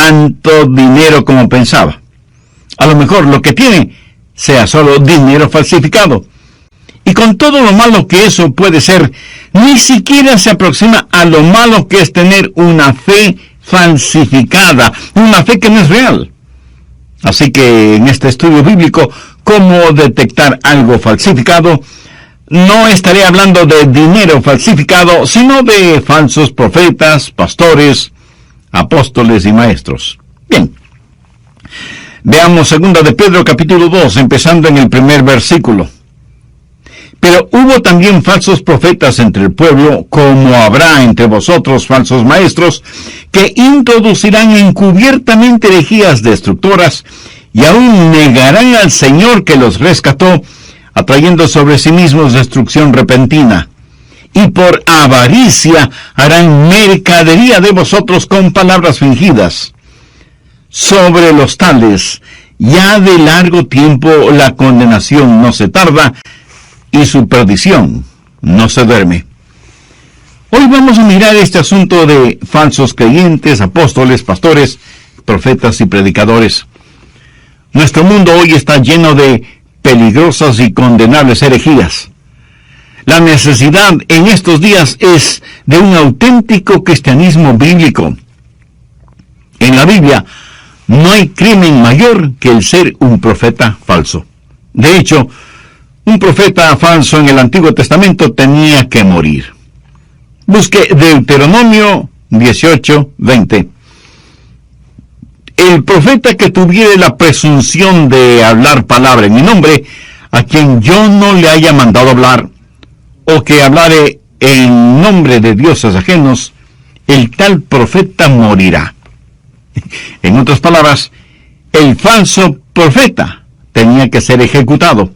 tanto dinero como pensaba. A lo mejor lo que tiene sea solo dinero falsificado. Y con todo lo malo que eso puede ser, ni siquiera se aproxima a lo malo que es tener una fe falsificada, una fe que no es real. Así que en este estudio bíblico, cómo detectar algo falsificado, no estaré hablando de dinero falsificado, sino de falsos profetas, pastores, apóstoles y maestros. Bien. Veamos 2 de Pedro capítulo 2, empezando en el primer versículo. Pero hubo también falsos profetas entre el pueblo, como habrá entre vosotros falsos maestros, que introducirán encubiertamente herejías destructoras, y aún negarán al Señor que los rescató, atrayendo sobre sí mismos destrucción repentina. Y por avaricia harán mercadería de vosotros con palabras fingidas. Sobre los tales, ya de largo tiempo la condenación no se tarda, y su perdición no se duerme. Hoy vamos a mirar este asunto de falsos creyentes, apóstoles, pastores, profetas y predicadores. Nuestro mundo hoy está lleno de peligrosas y condenables herejías. La necesidad en estos días es de un auténtico cristianismo bíblico. En la Biblia no hay crimen mayor que el ser un profeta falso. De hecho, un profeta falso en el Antiguo Testamento tenía que morir. Busque Deuteronomio 18:20. El profeta que tuviere la presunción de hablar palabra en mi nombre, a quien yo no le haya mandado hablar, o que hablare en nombre de dioses ajenos, el tal profeta morirá. En otras palabras, el falso profeta tenía que ser ejecutado.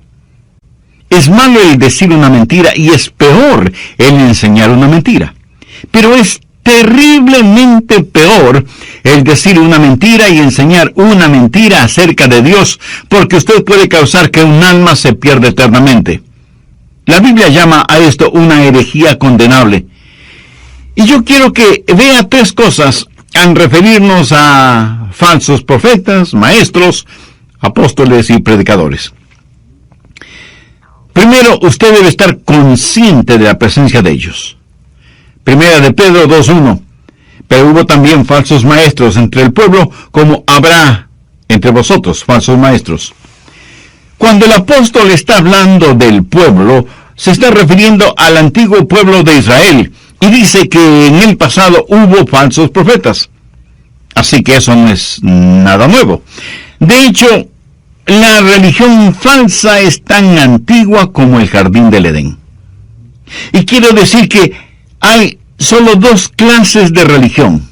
Es malo el decir una mentira y es peor el enseñar una mentira. Pero es terriblemente peor el decir una mentira y enseñar una mentira acerca de Dios, porque usted puede causar que un alma se pierda eternamente. La Biblia llama a esto una herejía condenable. Y yo quiero que vea tres cosas al referirnos a falsos profetas, maestros, apóstoles y predicadores. Primero, usted debe estar consciente de la presencia de ellos. 1 de Pedro 2:1. Pero hubo también falsos maestros entre el pueblo, como habrá entre vosotros falsos maestros. Cuando el apóstol está hablando del pueblo, se está refiriendo al antiguo pueblo de Israel, y dice que en el pasado hubo falsos profetas. Así que eso no es nada nuevo. De hecho, la religión falsa es tan antigua como el jardín del Edén. Y quiero decir que hay solo dos clases de religión.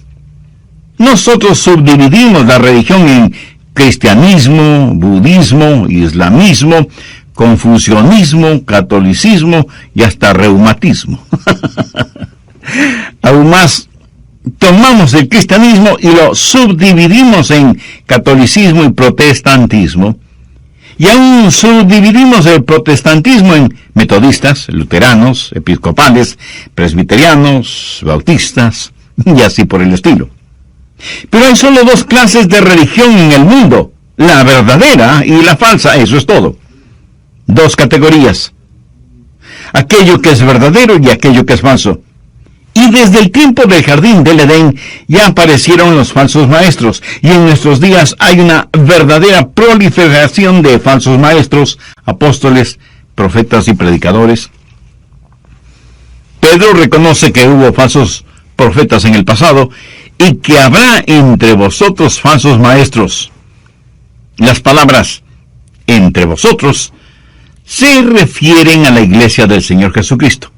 Nosotros subdividimos la religión en cristianismo, budismo, islamismo, confucianismo, catolicismo y hasta reumatismo. Aún más, tomamos el cristianismo y lo subdividimos en catolicismo y protestantismo, y aún subdividimos el protestantismo en metodistas, luteranos, episcopales, presbiterianos, bautistas, y así por el estilo. Pero hay solo dos clases de religión en el mundo, la verdadera y la falsa, eso es todo. Dos categorías: aquello que es verdadero y aquello que es falso. Y desde el tiempo del jardín del Edén ya aparecieron los falsos maestros, y en nuestros días hay una verdadera proliferación de falsos maestros, apóstoles, profetas y predicadores. Pedro reconoce que hubo falsos profetas en el pasado y que habrá entre vosotros falsos maestros. Las palabras entre vosotros se refieren a la iglesia del Señor Jesucristo.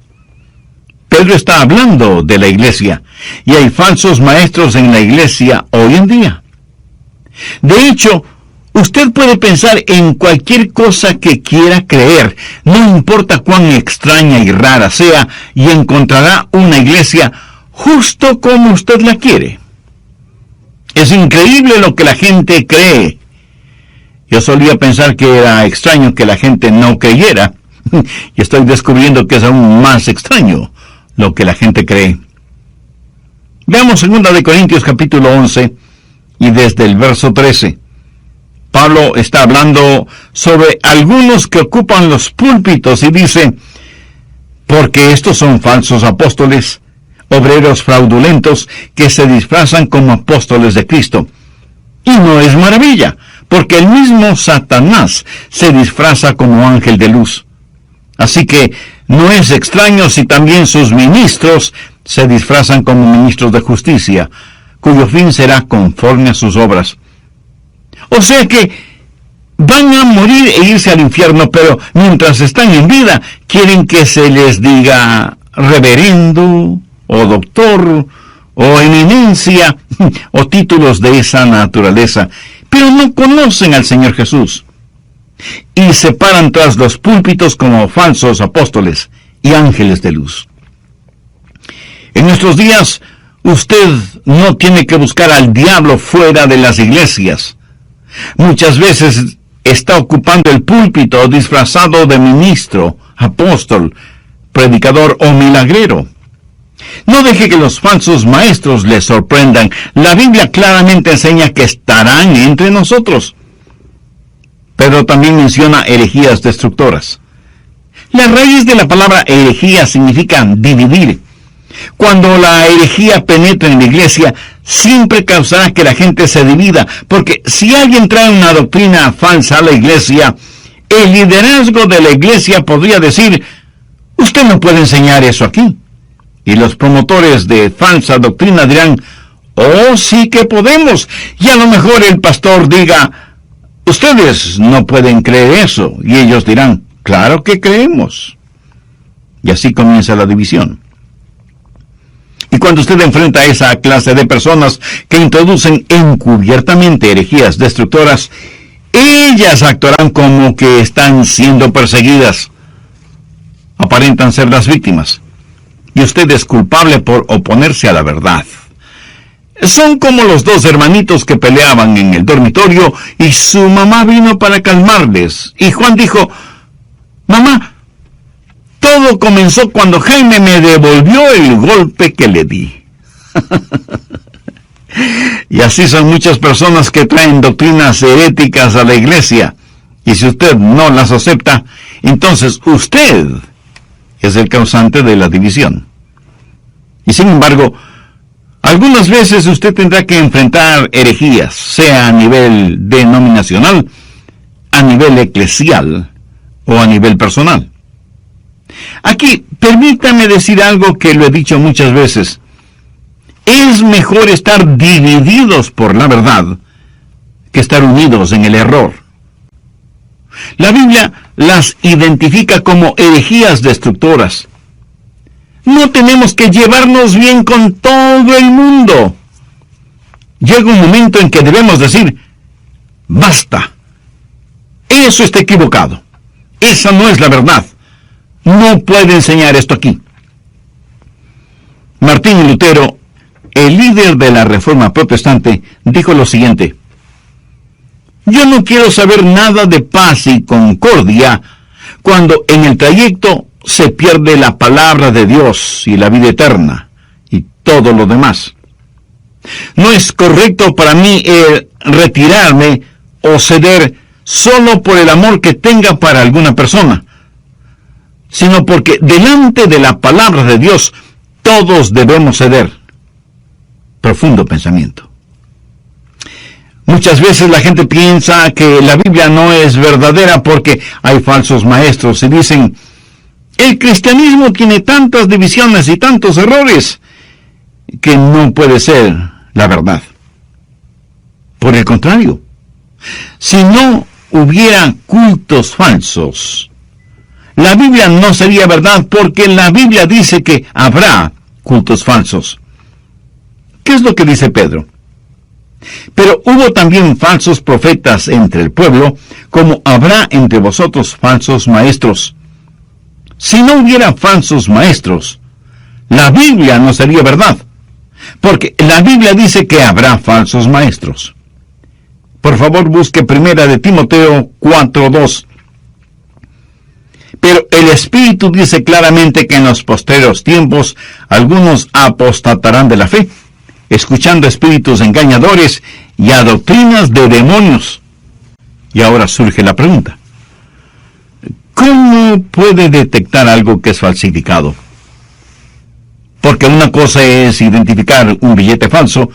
Pedro está hablando de la iglesia, y hay falsos maestros en la iglesia hoy en día. De hecho, usted puede pensar en cualquier cosa que quiera creer, no importa cuán extraña y rara sea, y encontrará una iglesia justo como usted la quiere. Es increíble lo que la gente cree. Yo solía pensar que era extraño que la gente no creyera, y estoy descubriendo que es aún más extraño lo que la gente cree. Veamos 2 de Corintios capítulo 11 y desde el verso 13. Pablo está hablando sobre algunos que ocupan los púlpitos y dice: porque estos son falsos apóstoles, obreros fraudulentos que se disfrazan como apóstoles de Cristo. Y no es maravilla, porque el mismo Satanás se disfraza como ángel de luz. Así que no es extraño si también sus ministros se disfrazan como ministros de justicia, cuyo fin será conforme a sus obras. O sea que van a morir e irse al infierno, pero mientras están en vida quieren que se les diga reverendo, o doctor, o eminencia, o títulos de esa naturaleza, pero no conocen al Señor Jesús. Y se paran tras los púlpitos como falsos apóstoles y ángeles de luz. En nuestros días, usted no tiene que buscar al diablo fuera de las iglesias. Muchas veces está ocupando el púlpito disfrazado de ministro, apóstol, predicador o milagrero. No deje que los falsos maestros le sorprendan. La Biblia claramente enseña que estarán entre nosotros. Pero también menciona herejías destructoras. La raíz de la palabra herejía significa dividir. Cuando la herejía penetra en la iglesia, siempre causará que la gente se divida, porque si alguien trae una doctrina falsa a la iglesia, el liderazgo de la iglesia podría decir: usted no puede enseñar eso aquí. Y los promotores de falsa doctrina dirán: oh, sí que podemos. Y a lo mejor el pastor diga: ustedes no pueden creer eso. Y ellos dirán: claro que creemos. Y así comienza la división. Y cuando usted enfrenta a esa clase de personas que introducen encubiertamente herejías destructoras, ellas actuarán como que están siendo perseguidas. Aparentan ser las víctimas. Y usted es culpable por oponerse a la verdad. Son como los dos hermanitos que peleaban en el dormitorio y su mamá vino para calmarles. Y Juan dijo: mamá, todo comenzó cuando Jaime me devolvió el golpe que le di. Y así son muchas personas que traen doctrinas heréticas a la iglesia. Y si usted no las acepta, entonces usted es el causante de la división. Y sin embargo, algunas veces usted tendrá que enfrentar herejías, sea a nivel denominacional, a nivel eclesial o a nivel personal. Aquí, permítame decir algo que lo he dicho muchas veces. Es mejor estar divididos por la verdad que estar unidos en el error. La Biblia las identifica como herejías destructoras. No tenemos que llevarnos bien con todo el mundo. Llega un momento en que debemos decir: basta. Eso está equivocado. Esa no es la verdad. No puede enseñar esto aquí. Martín Lutero, el líder de la Reforma Protestante, dijo lo siguiente: yo no quiero saber nada de paz y concordia cuando en el trayecto se pierde la palabra de Dios y la vida eterna y todo lo demás. No es correcto para mí retirarme o ceder solo por el amor que tenga para alguna persona, sino porque delante de la palabra de Dios todos debemos ceder. Profundo pensamiento. Muchas veces la gente piensa que la Biblia no es verdadera porque hay falsos maestros y dicen: el cristianismo tiene tantas divisiones y tantos errores que no puede ser la verdad. Por el contrario, si no hubiera cultos falsos, la Biblia no sería verdad, porque la Biblia dice que habrá cultos falsos. ¿Qué es lo que dice Pedro? Pero hubo también falsos profetas entre el pueblo, como habrá entre vosotros falsos maestros. Si no hubiera falsos maestros, la Biblia no sería verdad, porque la Biblia dice que habrá falsos maestros. Por favor, busque 1 de Timoteo 4:2. Pero el Espíritu dice claramente que en los postreros tiempos algunos apostatarán de la fe, escuchando espíritus engañadores y a doctrinas de demonios. Y ahora surge la pregunta: ¿cómo puede detectar algo que es falsificado? Porque una cosa es identificar un billete falso,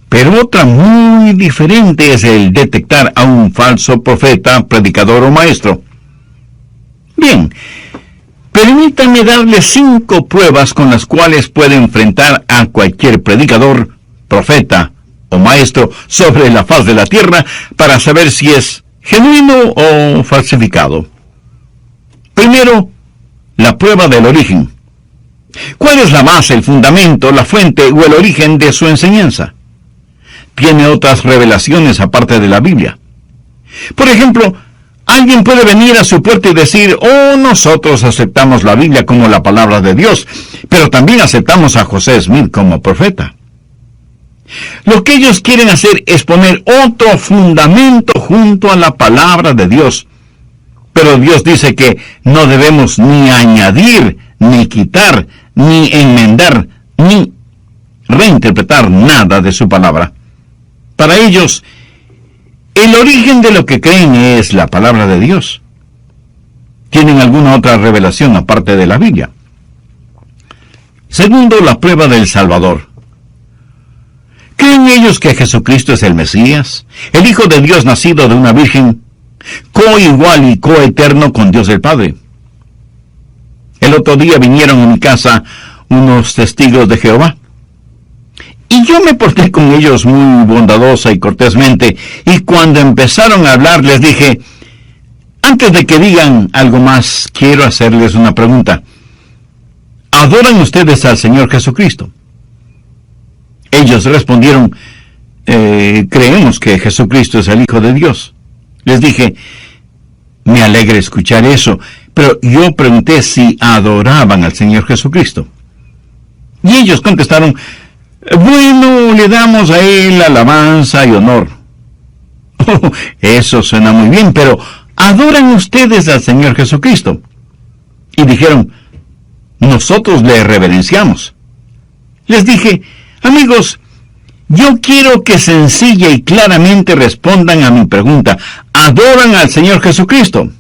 pero otra muy diferente es el detectar a un falso profeta, predicador o maestro. Bien, permítanme darles 5 pruebas con las cuales puede enfrentar a cualquier predicador, profeta o maestro sobre la faz de la tierra para saber si es genuino o falsificado. Primero, la prueba del origen. ¿Cuál es la base, el fundamento, la fuente o el origen de su enseñanza? ¿Tiene otras revelaciones aparte de la Biblia? Por ejemplo, alguien puede venir a su puerta y decir: oh, nosotros aceptamos la Biblia como la palabra de Dios, pero también aceptamos a José Smith como profeta. Lo que ellos quieren hacer es poner otro fundamento junto a la palabra de Dios. Pero Dios dice que no debemos ni añadir, ni quitar, ni enmendar, ni reinterpretar nada de su palabra. Para ellos, el origen de lo que creen es la palabra de Dios. ¿Tienen alguna otra revelación aparte de la Biblia? Segundo, la prueba del Salvador. ¿Creen ellos que Jesucristo es el Mesías, el Hijo de Dios nacido de una virgen, coigual y coeterno con Dios el Padre? El otro día vinieron a mi casa unos testigos de Jehová, y yo me porté con ellos muy bondadosa y cortésmente, y cuando empezaron a hablar les dije: antes de que digan algo más, quiero hacerles una pregunta. ¿Adoran ustedes al Señor Jesucristo? Ellos respondieron: creemos que Jesucristo es el Hijo de Dios. Les dije: me alegra escuchar eso, pero yo pregunté si adoraban al Señor Jesucristo. Y ellos contestaron: bueno, le damos a Él alabanza y honor. Oh, eso suena muy bien, pero ¿adoran ustedes al Señor Jesucristo? Y dijeron: nosotros le reverenciamos. Les dije: amigos, yo quiero que sencilla y claramente respondan a mi pregunta: ¿adoran al Señor Jesucristo?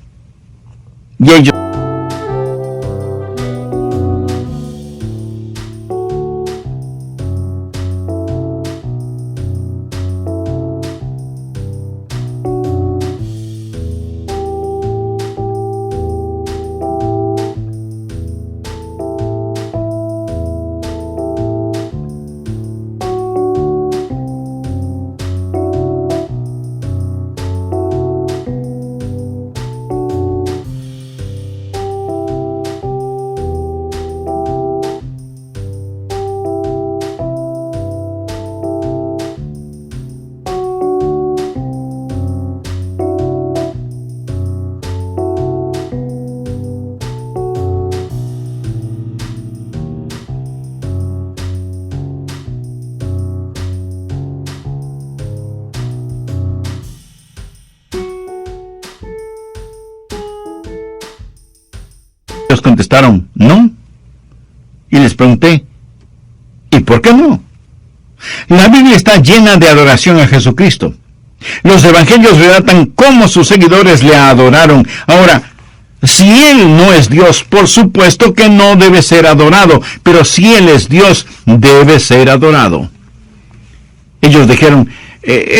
Y ellos contestaron: no. Y les pregunté: ¿y por qué no? La Biblia está llena de adoración a Jesucristo. Los evangelios relatan cómo sus seguidores le adoraron. Ahora, si Él no es Dios, por supuesto que no debe ser adorado, pero si Él es Dios, debe ser adorado. Ellos dijeron: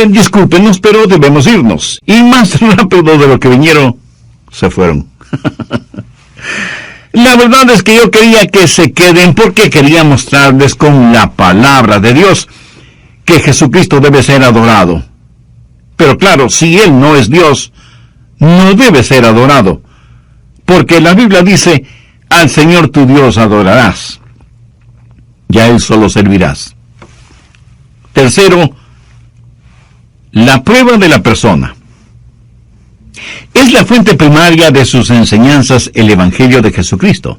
discúlpenos, pero debemos irnos. Y más rápido de lo que vinieron, se fueron. La verdad es que yo quería que se queden porque quería mostrarles con la palabra de Dios que Jesucristo debe ser adorado. Pero claro, si Él no es Dios, no debe ser adorado, porque la Biblia dice: al Señor tu Dios adorarás, y a Él solo servirás. Tercero, la prueba de la persona. Es la fuente primaria de sus enseñanzas el Evangelio de Jesucristo.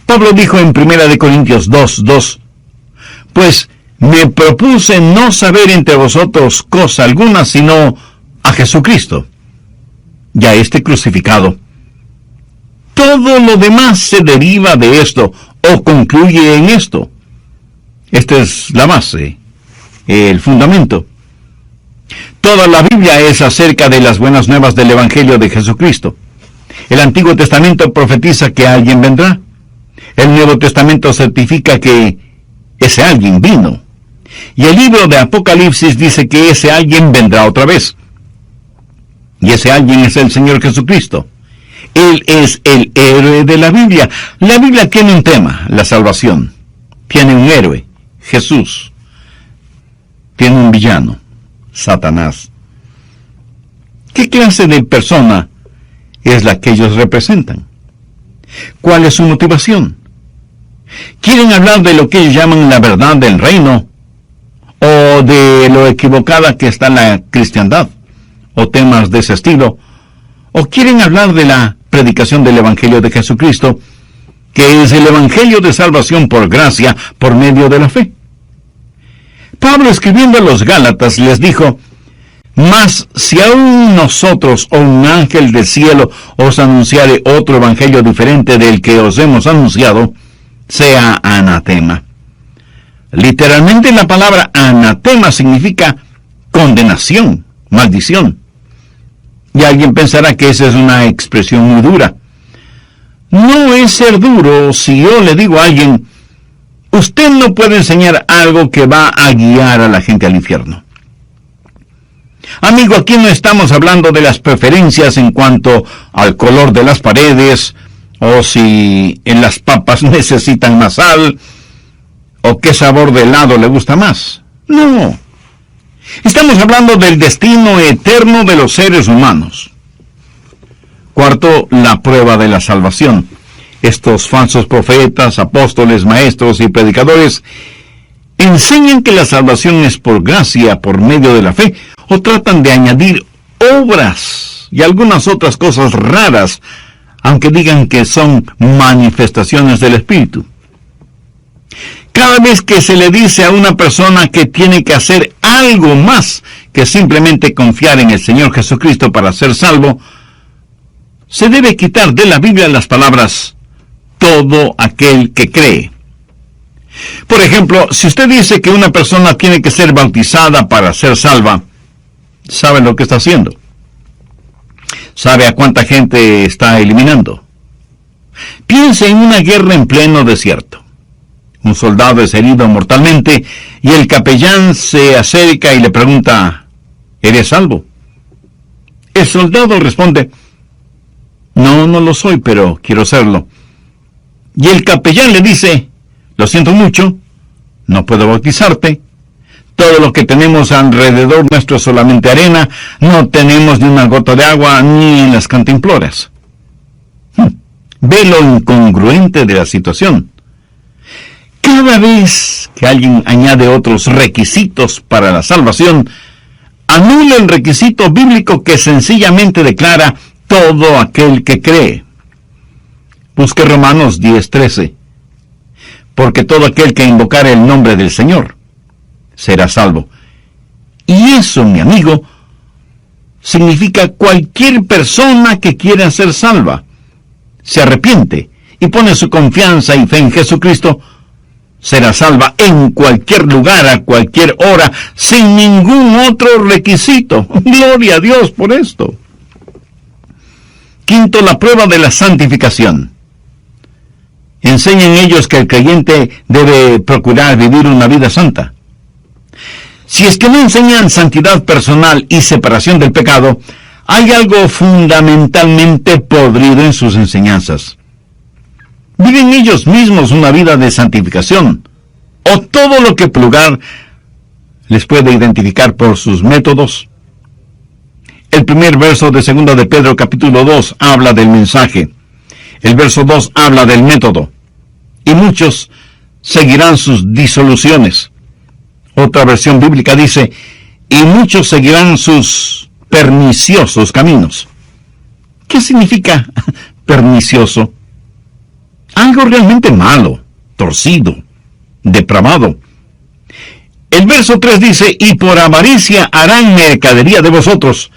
Pablo dijo en 1 Corintios 2:2: pues me propuse no saber entre vosotros cosa alguna sino a Jesucristo, y a este crucificado. Todo lo demás se deriva de esto, o concluye en esto. Esta es la base, el fundamento. Toda la Biblia es acerca de las buenas nuevas del Evangelio de Jesucristo. El Antiguo Testamento profetiza que alguien vendrá. El Nuevo Testamento certifica que ese alguien vino. Y el libro de Apocalipsis dice que ese alguien vendrá otra vez. Y ese alguien es el Señor Jesucristo. Él es el héroe de la Biblia. La Biblia tiene un tema, la salvación. Tiene un héroe, Jesús. Tiene un villano, Satanás. ¿Qué clase de persona es la que ellos representan? ¿Cuál es su motivación? ¿Quieren hablar de lo que ellos llaman la verdad del reino? ¿O de lo equivocada que está la cristiandad? ¿O temas de ese estilo? ¿O quieren hablar de la predicación del Evangelio de Jesucristo, que es el Evangelio de salvación por gracia, por medio de la fe? Pablo, escribiendo a los Gálatas, les dijo: mas si aún nosotros o un ángel del cielo os anunciare otro evangelio diferente del que os hemos anunciado, sea anatema. Literalmente la palabra anatema significa condenación, maldición. Y alguien pensará que esa es una expresión muy dura. No es ser duro si yo le digo a alguien: usted no puede enseñar algo que va a guiar a la gente al infierno. Amigo, aquí no estamos hablando de las preferencias en cuanto al color de las paredes, o si en las papas necesitan más sal, o qué sabor de helado le gusta más. No. Estamos hablando del destino eterno de los seres humanos. Cuarto, la prueba de la salvación. Estos falsos profetas, apóstoles, maestros y predicadores enseñan que la salvación es por gracia, por medio de la fe, o tratan de añadir obras y algunas otras cosas raras, aunque digan que son manifestaciones del Espíritu. Cada vez que se le dice a una persona que tiene que hacer algo más que simplemente confiar en el Señor Jesucristo para ser salvo, se debe quitar de la Biblia las palabras todo aquel que cree. Por ejemplo, si usted dice que una persona tiene que ser bautizada para ser salva, ¿sabe lo que está haciendo? ¿Sabe a cuánta gente está eliminando? Piense en una guerra en pleno desierto. Un soldado es herido mortalmente y el capellán se acerca y le pregunta: ¿eres salvo? El soldado responde: no lo soy, pero quiero serlo. Y el capellán le dice: lo siento mucho, no puedo bautizarte. Todo lo que tenemos alrededor nuestro es solamente arena, no tenemos ni una gota de agua ni en las cantimploras. Ve lo incongruente de la situación. Cada vez que alguien añade otros requisitos para la salvación, anula el requisito bíblico que sencillamente declara todo aquel que cree. Busque Romanos 10:13. Porque todo aquel que invocare el nombre del Señor será salvo. Y eso, mi amigo, significa cualquier persona que quiera ser salva, se arrepiente y pone su confianza y fe en Jesucristo, será salva en cualquier lugar, a cualquier hora, sin ningún otro requisito. Gloria a Dios por esto. Quinto, la prueba de la santificación. Enseñan ellos que el creyente debe procurar vivir una vida santa. Si es que no enseñan santidad personal y separación del pecado, hay algo fundamentalmente podrido en sus enseñanzas. ¿Viven ellos mismos una vida de santificación? ¿O todo lo que Plugar les puede identificar por sus métodos? El primer verso de 2 de Pedro capítulo 2 habla del mensaje. El verso 2 habla del método. Y muchos seguirán sus disoluciones. Otra versión bíblica dice: y muchos seguirán sus perniciosos caminos. ¿Qué significa pernicioso? Algo realmente malo, torcido, depravado. El verso 3 dice: y por avaricia harán mercadería de vosotros.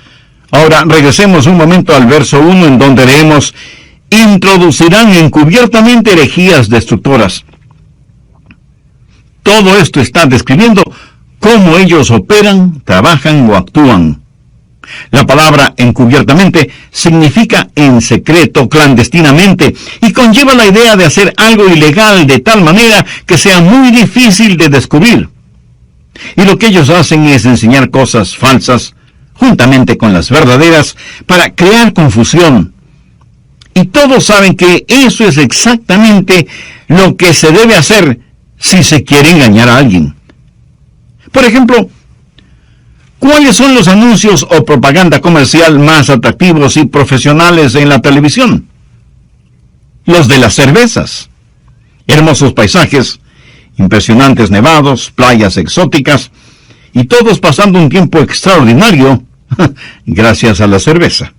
Ahora regresemos un momento al verso 1, en donde leemos: introducirán encubiertamente herejías destructoras. Todo esto está describiendo cómo ellos operan, trabajan o actúan. La palabra encubiertamente significa en secreto, clandestinamente, y conlleva la idea de hacer algo ilegal de tal manera que sea muy difícil de descubrir. Y lo que ellos hacen es enseñar cosas falsas, juntamente con las verdaderas, para crear confusión. Y todos saben que eso es exactamente lo que se debe hacer si se quiere engañar a alguien. Por ejemplo, ¿cuáles son los anuncios o propaganda comercial más atractivos y profesionales en la televisión? Los de las cervezas. Hermosos paisajes, impresionantes nevados, playas exóticas, y todos pasando un tiempo extraordinario gracias a la cerveza.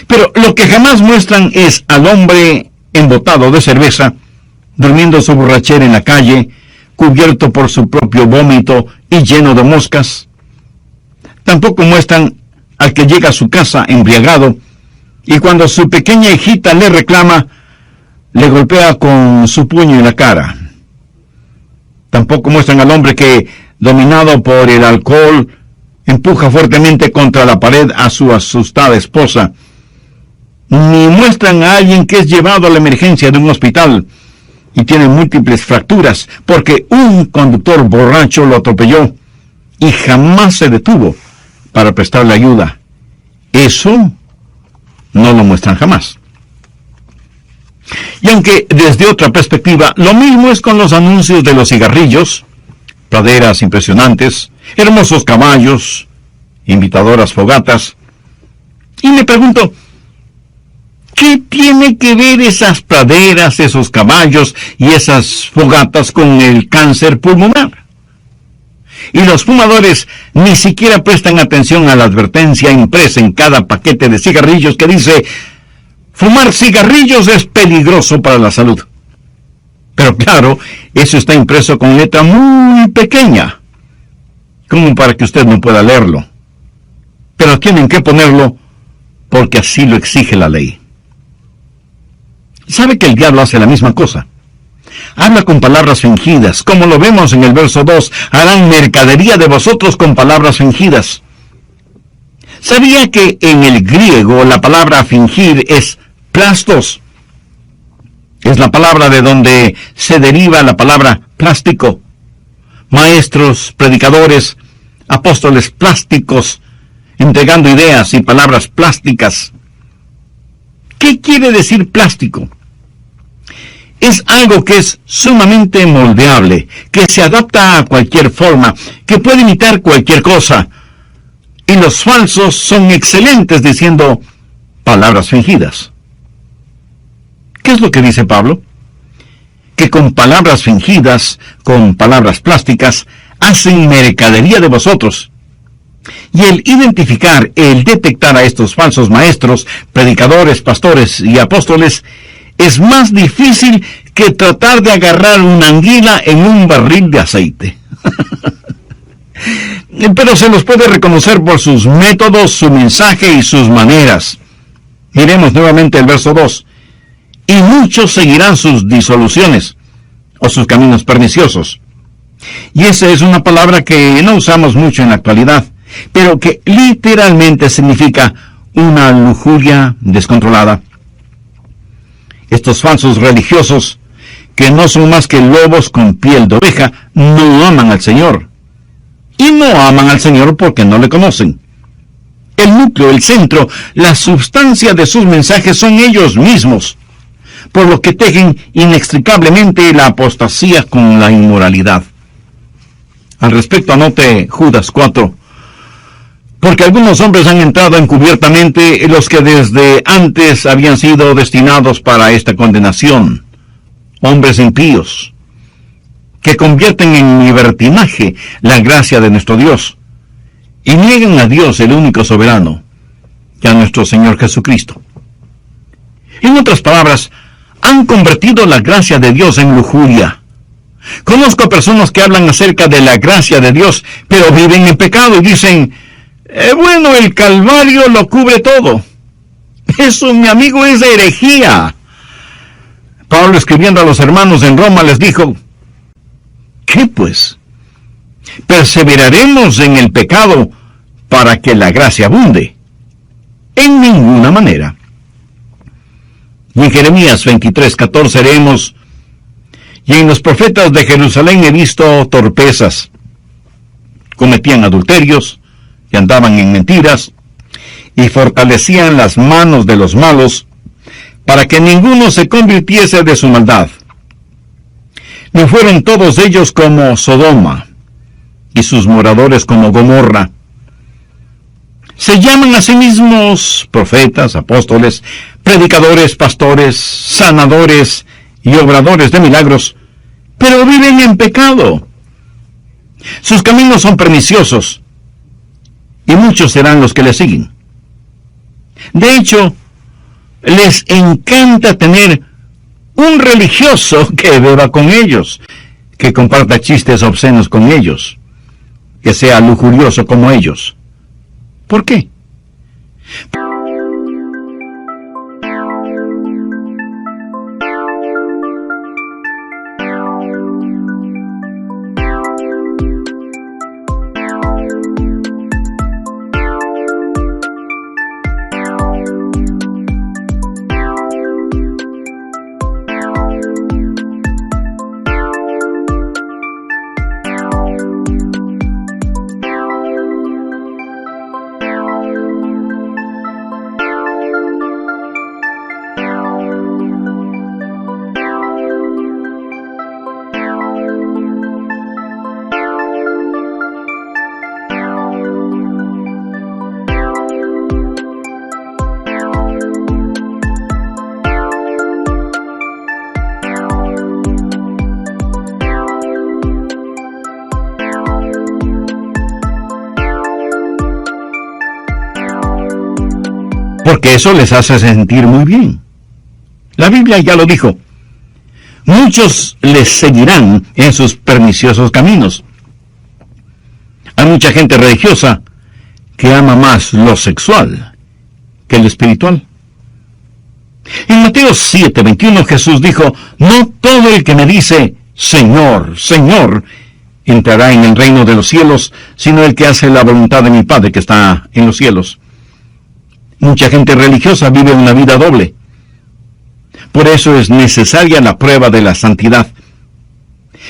Pero lo que jamás muestran es al hombre embotado de cerveza, durmiendo su borrachera en la calle, cubierto por su propio vómito y lleno de moscas. Tampoco muestran al que llega a su casa embriagado, y cuando su pequeña hijita le reclama, le golpea con su puño en la cara. Tampoco muestran al hombre que, dominado por el alcohol, empuja fuertemente contra la pared a su asustada esposa. Ni muestran a alguien que es llevado a la emergencia de un hospital y tiene múltiples fracturas porque un conductor borracho lo atropelló y jamás se detuvo para prestarle ayuda. Eso no lo muestran jamás. Y aunque desde otra perspectiva, lo mismo es con los anuncios de los cigarrillos, praderas impresionantes, hermosos caballos, invitadoras fogatas. Y me pregunto, ¿qué tiene que ver esas praderas, esos caballos y esas fogatas con el cáncer pulmonar? Y los fumadores ni siquiera prestan atención a la advertencia impresa en cada paquete de cigarrillos que dice: fumar cigarrillos es peligroso para la salud. Pero claro, eso está impreso con letra muy pequeña, como para que usted no pueda leerlo. Pero tienen que ponerlo porque así lo exige la ley. ¿Sabe que el diablo hace la misma cosa? Habla con palabras fingidas, como lo vemos en el verso 2, harán mercadería de vosotros con palabras fingidas. ¿Sabía que en el griego la palabra fingir es plastos? Es la palabra de donde se deriva la palabra plástico. Maestros, predicadores, apóstoles plásticos, entregando ideas y palabras plásticas. ¿Qué quiere decir plástico? Es algo que es sumamente moldeable, que se adapta a cualquier forma, que puede imitar cualquier cosa. Y los falsos son excelentes diciendo palabras fingidas. ¿Qué es lo que dice Pablo? Que con palabras fingidas, con palabras plásticas, hacen mercadería de vosotros. Y el identificar, el detectar a estos falsos maestros, predicadores, pastores y apóstoles, es más difícil que tratar de agarrar una anguila en un barril de aceite. Pero se los puede reconocer por sus métodos, su mensaje y sus maneras. Miremos nuevamente el verso 2. Y muchos seguirán sus disoluciones, o sus caminos perniciosos. Y esa es una palabra que no usamos mucho en la actualidad, pero que literalmente significa una lujuria descontrolada. Estos falsos religiosos, que no son más que lobos con piel de oveja, no aman al Señor. Y no aman al Señor porque no le conocen. El núcleo, el centro, la sustancia de sus mensajes son ellos mismos, por lo que tejen inextricablemente la apostasía con la inmoralidad. Al respecto, anote Judas 4, porque algunos hombres han entrado encubiertamente, los que desde antes habían sido destinados para esta condenación, hombres impíos, que convierten en libertinaje la gracia de nuestro Dios, y niegan a Dios, el único soberano, y a nuestro Señor Jesucristo. En otras palabras, han convertido la gracia de Dios en lujuria. Conozco personas que hablan acerca de la gracia de Dios, pero viven en pecado y dicen: bueno, el Calvario lo cubre todo. Eso, mi amigo, es herejía. Pablo, escribiendo a los hermanos en Roma, les dijo: ¿Qué pues? ¿Perseveraremos en el pecado para que la gracia abunde? En ninguna manera. Y en Jeremías 23:14 leemos: y en los profetas de Jerusalén he visto torpezas. Cometían adulterios y andaban en mentiras, y fortalecían las manos de los malos, para que ninguno se convirtiese de su maldad. No fueron todos ellos como Sodoma, y sus moradores como Gomorra. Se llaman a sí mismos profetas, apóstoles, predicadores, pastores, sanadores y obradores de milagros, pero viven en pecado. Sus caminos son perniciosos, y muchos serán los que le siguen. De hecho, les encanta tener un religioso que beba con ellos, que comparta chistes obscenos con ellos, que sea lujurioso como ellos. ¿Por qué? Porque eso les hace sentir muy bien. La Biblia ya lo dijo. Muchos les seguirán en sus perniciosos caminos. Hay mucha gente religiosa que ama más lo sexual que lo espiritual. En Mateo 7:21 Jesús dijo: no todo el que me dice Señor, Señor, entrará en el reino de los cielos, sino el que hace la voluntad de mi Padre que está en los cielos. Mucha gente religiosa vive una vida doble. Por eso es necesaria la prueba de la santidad.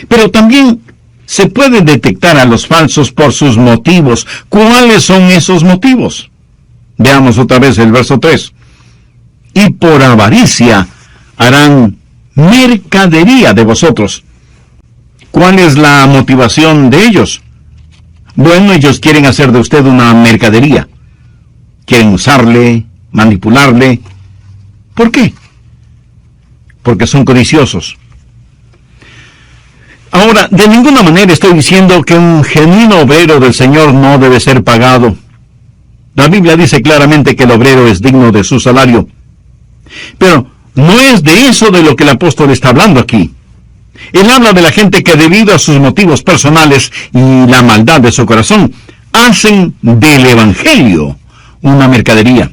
Pero también se puede detectar a los falsos por sus motivos. ¿Cuáles son esos motivos? Veamos otra vez el verso 3. Y por avaricia harán mercadería de vosotros. ¿Cuál es la motivación de ellos? Bueno, ellos quieren hacer de usted una mercadería. Quieren usarle, manipularle. ¿Por qué? Porque son codiciosos. Ahora, de ninguna manera estoy diciendo que un genuino obrero del Señor no debe ser pagado. La Biblia dice claramente que el obrero es digno de su salario. Pero no es de eso de lo que el apóstol está hablando aquí. Él habla de la gente que debido a sus motivos personales y la maldad de su corazón, hacen del Evangelio una mercadería.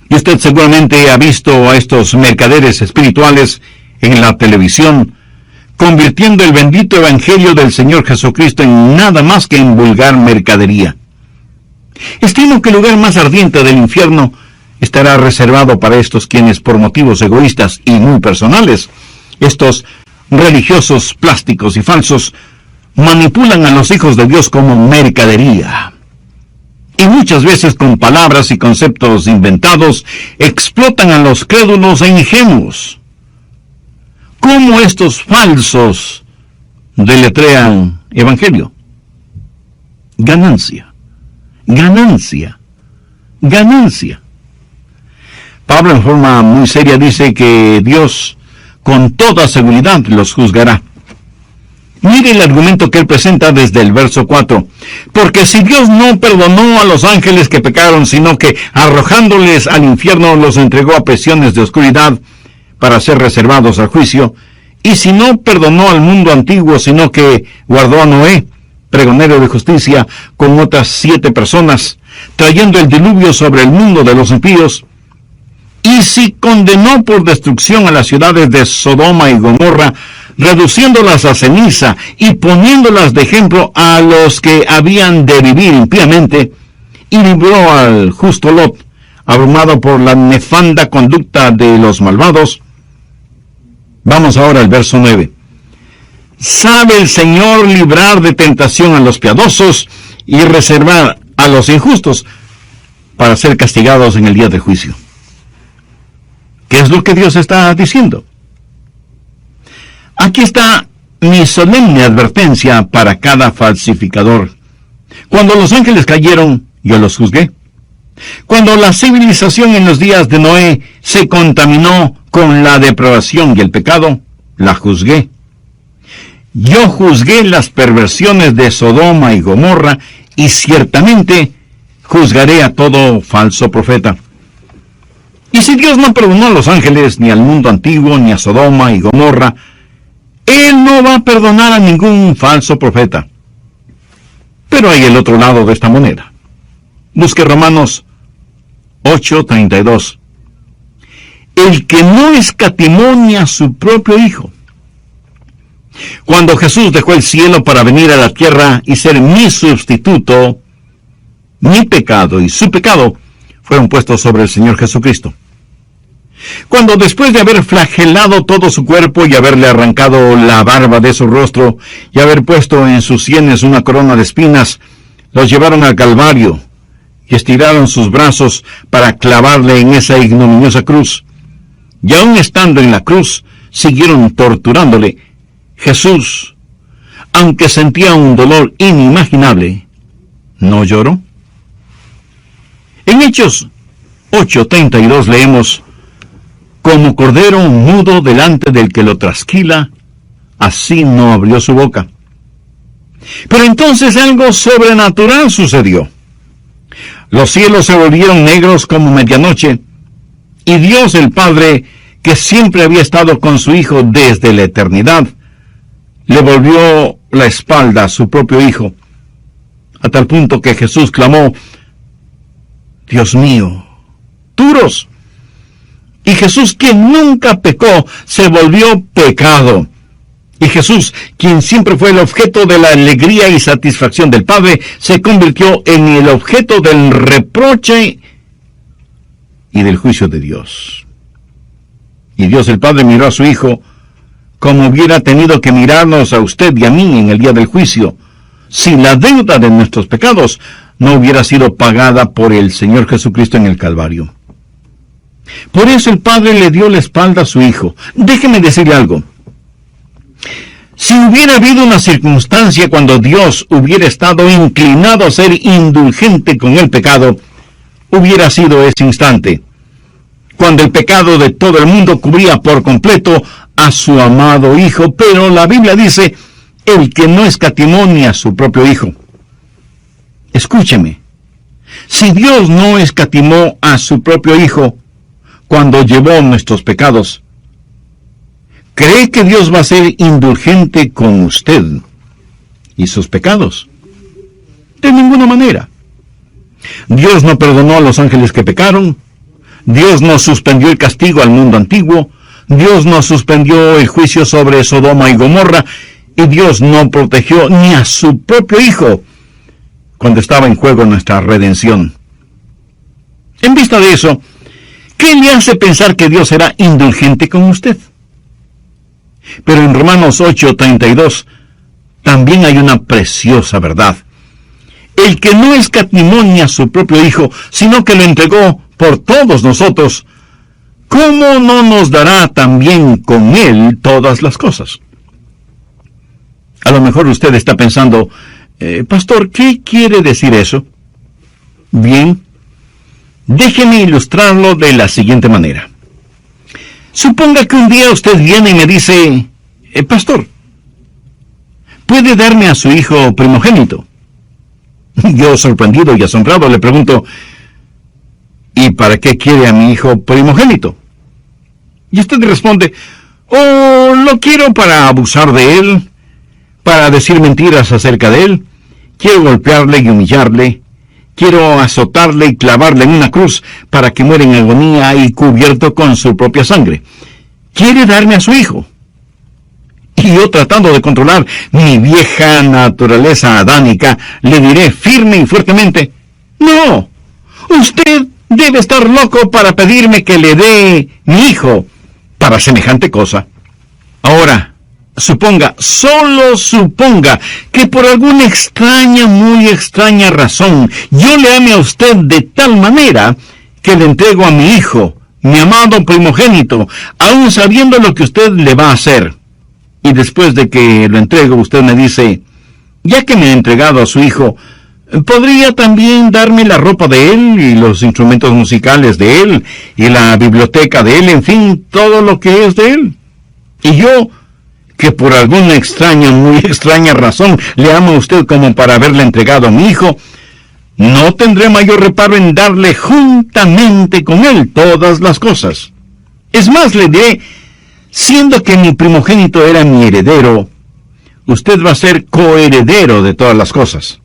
Y usted seguramente ha visto a estos mercaderes espirituales en la televisión, convirtiendo el bendito Evangelio del Señor Jesucristo en nada más que en vulgar mercadería. Estimo que el lugar más ardiente del infierno estará reservado para estos quienes, por motivos egoístas y muy personales, estos religiosos plásticos y falsos, manipulan a los hijos de Dios como mercadería. Y muchas veces con palabras y conceptos inventados explotan a los crédulos e ingenuos. ¿Cómo estos falsos deletrean evangelio? Ganancia, ganancia, ganancia. Pablo en forma muy seria dice que Dios con toda seguridad los juzgará. Mire el argumento que él presenta desde el verso 4. Porque si Dios no perdonó a los ángeles que pecaron, sino que arrojándoles al infierno los entregó a prisiones de oscuridad para ser reservados al juicio, y si no perdonó al mundo antiguo, sino que guardó a Noé, pregonero de justicia, con otras 7 personas, trayendo el diluvio sobre el mundo de los impíos, y si condenó por destrucción a las ciudades de Sodoma y Gomorra, reduciéndolas a ceniza y poniéndolas de ejemplo a los que habían de vivir impíamente, y libró al justo Lot, abrumado por la nefanda conducta de los malvados. Vamos ahora al verso 9. Sabe el Señor librar de tentación a los piadosos y reservar a los injustos para ser castigados en el día del juicio. ¿Qué es lo que Dios está diciendo? Aquí está mi solemne advertencia para cada falsificador. Cuando los ángeles cayeron, yo los juzgué. Cuando la civilización en los días de Noé se contaminó con la depravación y el pecado, la juzgué. Yo juzgué las perversiones de Sodoma y Gomorra, y ciertamente juzgaré a todo falso profeta. Y si Dios no perdonó a los ángeles, ni al mundo antiguo, ni a Sodoma y Gomorra, Él no va a perdonar a ningún falso profeta. Pero hay el otro lado de esta moneda. Busque Romanos 8:32. El que no escatimó ni a su propio Hijo. Cuando Jesús dejó el cielo para venir a la tierra y ser mi sustituto, mi pecado y su pecado fueron puestos sobre el Señor Jesucristo. Cuando después de haber flagelado todo su cuerpo y haberle arrancado la barba de su rostro y haber puesto en sus sienes una corona de espinas, los llevaron al Calvario y estiraron sus brazos para clavarle en esa ignominiosa cruz. Y aun estando en la cruz, siguieron torturándole. Jesús, aunque sentía un dolor inimaginable, ¿no lloró? En Hechos 8:32 leemos: como cordero mudo delante del que lo trasquila, así no abrió su boca. Pero entonces algo sobrenatural sucedió. Los cielos se volvieron negros como medianoche, y Dios el Padre, que siempre había estado con su Hijo desde la eternidad, le volvió la espalda a su propio Hijo, a tal punto que Jesús clamó: Dios mío, duros. Y Jesús, quien nunca pecó, se volvió pecado. Y Jesús, quien siempre fue el objeto de la alegría y satisfacción del Padre, se convirtió en el objeto del reproche y del juicio de Dios. Y Dios el Padre miró a su Hijo como hubiera tenido que mirarnos a usted y a mí en el día del juicio, si la deuda de nuestros pecados no hubiera sido pagada por el Señor Jesucristo en el Calvario. Por eso el Padre le dio la espalda a su Hijo. Déjeme decirle algo. Si hubiera habido una circunstancia cuando Dios hubiera estado inclinado a ser indulgente con el pecado, hubiera sido ese instante, cuando el pecado de todo el mundo cubría por completo a su amado Hijo. Pero la Biblia dice: el que no escatimó ni a su propio Hijo. Escúcheme, si Dios no escatimó a su propio Hijo cuando llevó nuestros pecados, ¿cree que Dios va a ser indulgente con usted y sus pecados? De ninguna manera. Dios no perdonó a los ángeles que pecaron. Dios no suspendió el castigo al mundo antiguo. Dios no suspendió el juicio sobre Sodoma y Gomorra. Y Dios no protegió ni a su propio Hijo cuando estaba en juego nuestra redención. En vista de eso, ¿qué le hace pensar que Dios será indulgente con usted? Pero en Romanos 8:32 también hay una preciosa verdad. El que no escatimó ni a su propio Hijo, sino que lo entregó por todos nosotros, ¿cómo no nos dará también con Él todas las cosas? A lo mejor usted está pensando: pastor, ¿qué quiere decir eso? Bien, déjeme ilustrarlo de la siguiente manera. Suponga que un día usted viene y me dice: pastor, ¿puede darme a su hijo primogénito? Yo, sorprendido y asombrado, le pregunto: ¿y para qué quiere a mi hijo primogénito? Y usted responde: oh, lo quiero para abusar de él, para decir mentiras acerca de él, quiero golpearle y humillarle, quiero azotarle y clavarle en una cruz para que muera en agonía y cubierto con su propia sangre. Quiere darme a su hijo. y yo, tratando de controlar mi vieja naturaleza adánica, le diré firme y fuertemente: no, usted debe estar loco para pedirme que le dé mi hijo para semejante cosa. Ahora, suponga, solo suponga, que por alguna extraña, muy extraña razón, yo le ame a usted de tal manera que le entrego a mi hijo, mi amado primogénito, aun sabiendo lo que usted le va a hacer. Y después de que lo entrego, usted me dice: ya que me ha entregado a su hijo, ¿podría también darme la ropa de él, y los instrumentos musicales de él, y la biblioteca de él, en fin, todo lo que es de él? Y yo, que por alguna extraña, muy extraña razón, le amo a usted como para haberle entregado a mi hijo, no tendré mayor reparo en darle juntamente con él todas las cosas. Es más, le diré: siendo que mi primogénito era mi heredero, usted va a ser coheredero de todas las cosas.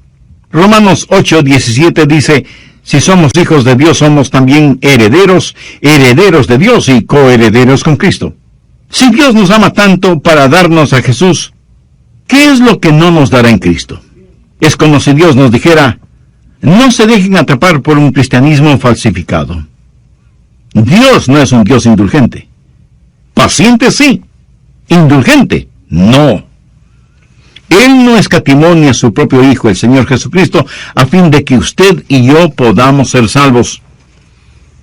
Romanos 8:17 dice: si somos hijos de Dios, somos también herederos, herederos de Dios y coherederos con Cristo. Si Dios nos ama tanto para darnos a Jesús, ¿qué es lo que no nos dará en Cristo? Es como si Dios nos dijera: no se dejen atrapar por un cristianismo falsificado. Dios no es un Dios indulgente. Paciente sí, indulgente no. Él no escatimó ni a su propio Hijo, el Señor Jesucristo, a fin de que usted y yo podamos ser salvos.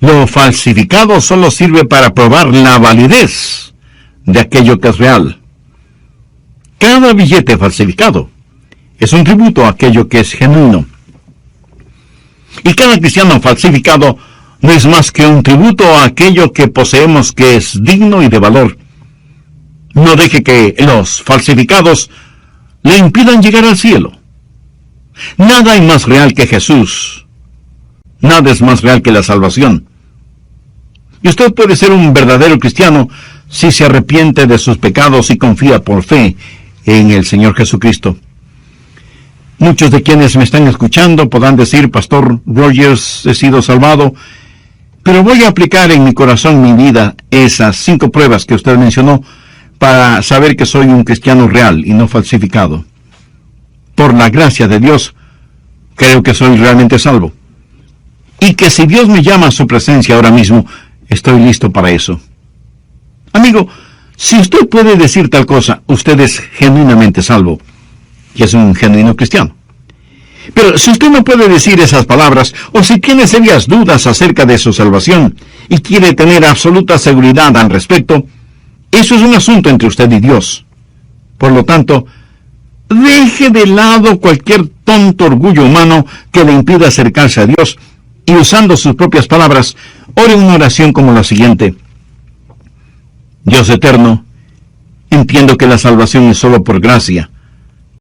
Lo falsificado solo sirve para probar la validez de aquello que es real. Cada billete falsificado es un tributo a aquello que es genuino. Y cada cristiano falsificado no es más que un tributo a aquello que poseemos que es digno y de valor. No deje que los falsificados le impidan llegar al cielo. Nada hay más real que Jesús. Nada es más real que la salvación. Y usted puede ser un verdadero cristiano si se arrepiente de sus pecados y confía por fe en el Señor Jesucristo. Muchos de quienes me están escuchando podrán decir: Pastor Rogers, he sido salvado, pero voy a aplicar en mi corazón, mi vida, esas 5 pruebas que usted mencionó para saber que soy un cristiano real y no falsificado. Por la gracia de Dios, creo que soy realmente salvo. Y que si Dios me llama a su presencia ahora mismo, estoy listo para eso. Amigo, si usted puede decir tal cosa, usted es genuinamente salvo y es un genuino cristiano. Pero si usted no puede decir esas palabras, o si tiene serias dudas acerca de su salvación y quiere tener absoluta seguridad al respecto, eso es un asunto entre usted y Dios. Por lo tanto, deje de lado cualquier tonto orgullo humano que le impida acercarse a Dios, y usando sus propias palabras, ore una oración como la siguiente: Dios eterno, entiendo que la salvación es solo por gracia,